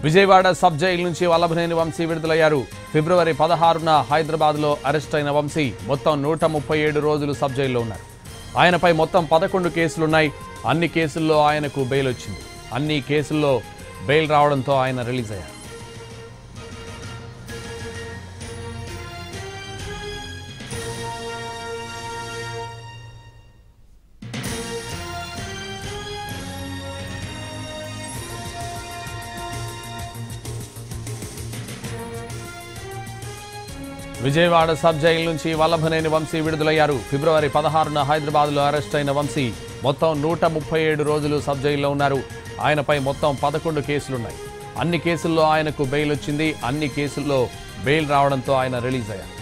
Vijayawada sub jail నుంచి వల్లభనేని వంశీ విడుదలయ్యారు. ఫిబ్రవరి 16న హైదరాబాద్లో arrest అయిన వంశీ మొత్తం 137 రోజులు సబ్ జైల్లో ఉన్నారు. ఆయనపై మొత్తం 11 కేసులున్నాయి. అన్ని కేసుల్లో ఆయనకు బెయిల్ వచ్చింది. అన్ని కేసుల్లో బెయిల్ రావడంతో ఆయన రిలీజ్ అయ్యారు. విజయవాడ సబ్ జైలు నుంచి వల్లభనేని వంశీ విడుదలయ్యారు. ఫిబ్రవరి 16న హైదరాబాద్లో అరెస్ట్ అయిన వంశీ మొత్తం 137 రోజులు సబ్ జైల్లో ఉన్నారు. ఆయనపై మొత్తం 11 కేసులున్నాయి. అన్ని కేసుల్లో ఆయనకు బెయిల్ వచ్చింది. అన్ని కేసుల్లో బెయిల్ రావడంతో ఆయన రిలీజ్ అయ్యారు.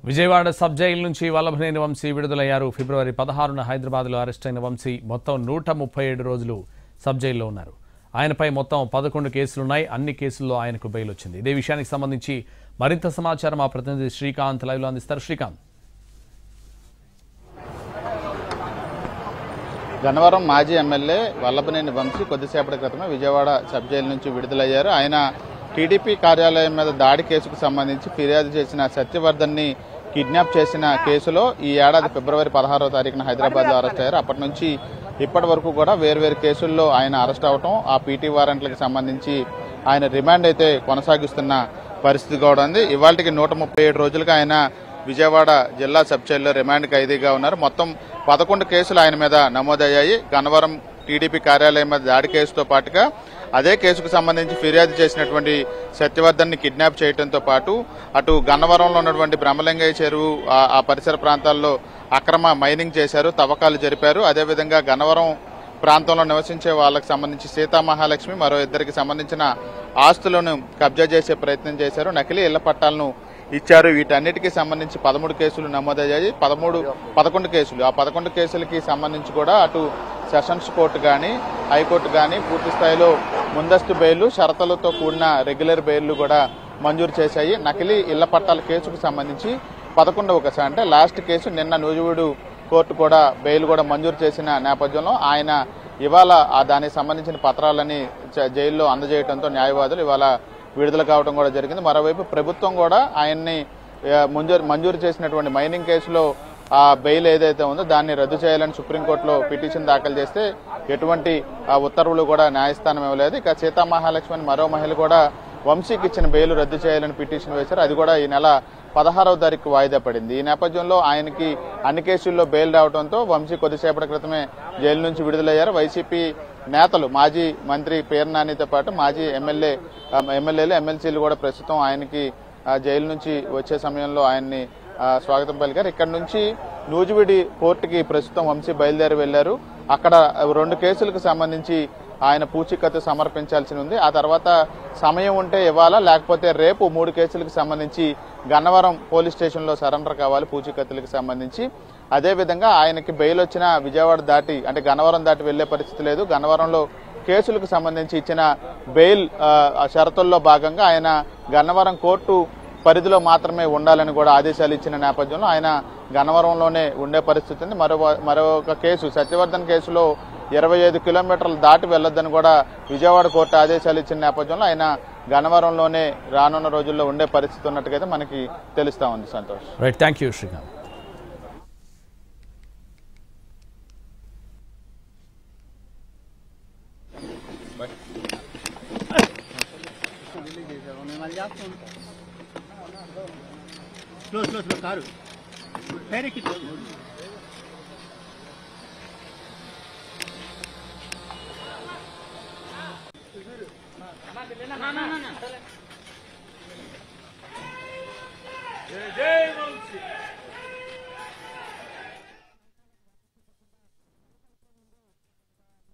విజయవాడ సబ్ జైలు నుంచి వల్లభనేని వంశీ విడుదలయ్యారు. ఫిబ్రవరి 16న హైదరాబాద్లో అరెస్ట్ అయిన వంశీ మొత్తం 137 రోజులు సబ్ జైల్లో ఉన్నారు. ఆయనపై మొత్తం 11 కేసులున్నాయి. అన్ని కేసుల్లో ఆయనకు బెయిల్ వచ్చింది. ఇదే విషయానికి సంబంధించి మరింత సమాచారం మా ప్రతినిధి శ్రీకాంత్ లైవ్లో అందిస్తారు. శ్రీకాంత్, గన్నవరం మాజీ ఎమ్మెల్యే వల్లభనేని వంశీ కొద్దిసేపటి క్రితమే విజయవాడ సబ్ జైలు నుంచి విడుదలయ్యారు. ఆయన టీడీపీ కార్యాలయం మీద దాడి కేసుకు సంబంధించి ఫిర్యాదు చేసిన సత్యవర్ధన్ని కిడ్నాప్ చేసిన కేసులో ఈ ఏడాది ఫిబ్రవరి 16వ తారీఖున హైదరాబాద్లో అరెస్ట్ అయ్యారు. అప్పటి నుంచి ఇప్పటి వరకు కూడా వేర్వేరు కేసుల్లో ఆయన అరెస్ట్ అవడం, ఆ పీటీ వారెంట్లకు సంబంధించి ఆయన రిమాండ్ అయితే కొనసాగిస్తున్న పరిస్థితి కూడా ఉంది. ఇవాళకి 137 రోజులుగా ఆయన విజయవాడ జిల్లా సబ్ జైల్లో రిమాండ్ ఖైదీగా ఉన్నారు. మొత్తం 11 కేసులు ఆయన మీద నమోదయ్యాయి. గన్నవరం టీడీపీ కార్యాలయం మీద దాడి కేసుతో పాటుగా అదే కేసుకు సంబంధించి ఫిర్యాదు చేసినటువంటి సత్యవర్ధన్ని కిడ్నాప్ చేయడంతో పాటు అటు గన్నవరంలో ఉన్నటువంటి బ్రహ్మలింగయ్య చెరువు ఆ పరిసర ప్రాంతాల్లో అక్రమ మైనింగ్ చేశారు, తవ్వకాలు జరిపారు. అదేవిధంగా గన్నవరం ప్రాంతంలో నివసించే వాళ్ళకి సంబంధించి సీతామహాలక్ష్మి మరో ఇద్దరికి సంబంధించిన ఆస్తులను కబ్జా చేసే ప్రయత్నం చేశారు, నకిలీ ఇళ్ల పట్టాలను ఇచ్చారు. వీటన్నిటికీ సంబంధించి 13 కేసులు నమోదయ్యాయి. 11 కేసులు, ఆ 11 కేసులకి సంబంధించి కూడా అటు సెషన్స్ కోర్టు కానీ హైకోర్టు కానీ పూర్తి స్థాయిలో ముందస్తు బెయిల్, షరతులతో కూడిన రెగ్యులర్ బెయిల్ కూడా మంజూరు చేశాయి. నకిలీ ఇళ్ల పట్టాల కేసుకు సంబంధించి 11వ కేసు అంటే లాస్ట్ కేసు నిన్న నూజివీడు కోర్టు కూడా బెయిల్ కూడా మంజూరు చేసిన నేపథ్యంలో ఆయన ఇవాళ దానికి సంబంధించిన పత్రాలని జైల్లో అందజేయడంతో న్యాయవాదులు ఇవాళ విడుదల కావడం కూడా జరిగింది. మరోవైపు ప్రభుత్వం కూడా ఆయన్ని మంజూరు చేసినటువంటి మైనింగ్ కేసులో ఆ బెయిల్ ఏదైతే ఉందో దాన్ని రద్దు చేయాలని సుప్రీంకోర్టులో పిటిషన్ దాఖలు చేస్తే ఎటువంటి ఉత్తర్వులు కూడా న్యాయస్థానం ఇవ్వలేదు. ఇక సీతామహాలక్ష్మి అని మరో మహిళ కూడా వంశీకి ఇచ్చిన బెయిల్ రద్దు చేయాలని పిటిషన్ వేశారు. అది కూడా ఈ నెల 16వ తారీఖు వాయిదా పడింది. ఈ నేపథ్యంలో ఆయనకి అన్ని కేసుల్లో బెయిల్ రావడంతో వంశీ కొద్దిసేపటి క్రితమే జైలు నుంచి విడుదలయ్యారు. వైసీపీ నేతలు, మాజీ మంత్రి పేర్ని నానితో పాటు మాజీ ఎమ్మెల్యేలు, ఎమ్మెల్సీలు కూడా ప్రస్తుతం ఆయనకి జైలు నుంచి వచ్చే సమయంలో ఆయన్ని స్వాగతం పలికారు. ఇక్కడ నుంచి నూజివీడి కోర్టుకి ప్రస్తుతం వంశీ బయలుదేరి వెళ్లారు. అక్కడ 2 కేసులకు సంబంధించి ఆయన పూచీకత్తు సమర్పించాల్సి ఉంది. ఆ తర్వాత సమయం ఉంటే ఇవాళ లేకపోతే రేపు 3 కేసులకు సంబంధించి గన్నవరం పోలీస్ స్టేషన్లో సరెండర్ కావాలి పూచీకత్తులకు సంబంధించి. అదేవిధంగా ఆయనకి బెయిల్ వచ్చిన విజయవాడ దాటి అంటే గన్నవరం దాటి వెళ్లే పరిస్థితి లేదు. గన్నవరంలో కేసులకు సంబంధించి ఇచ్చిన బెయిల్ షరతుల్లో భాగంగా ఆయన గన్నవరం కోర్టు పరిధిలో మాత్రమే ఉండాలని కూడా ఆదేశాలు ఇచ్చిన నేపథ్యంలో ఆయన గన్నవరంలోనే ఉండే పరిస్థితి ఉంది. మరొక కేసు సత్యవర్ధన్ కేసులో 25 కిలోమీటర్లు దాటి వెళ్లొద్దని కూడా విజయవాడ కోర్టు ఆదేశాలు ఇచ్చిన నేపథ్యంలో ఆయన గన్నవరంలోనే రానున్న రోజుల్లో ఉండే పరిస్థితి ఉన్నట్టుగా మనకి తెలుస్తా ఉంది. Santosh. Right, thank you Srikanth. Slow car direct జై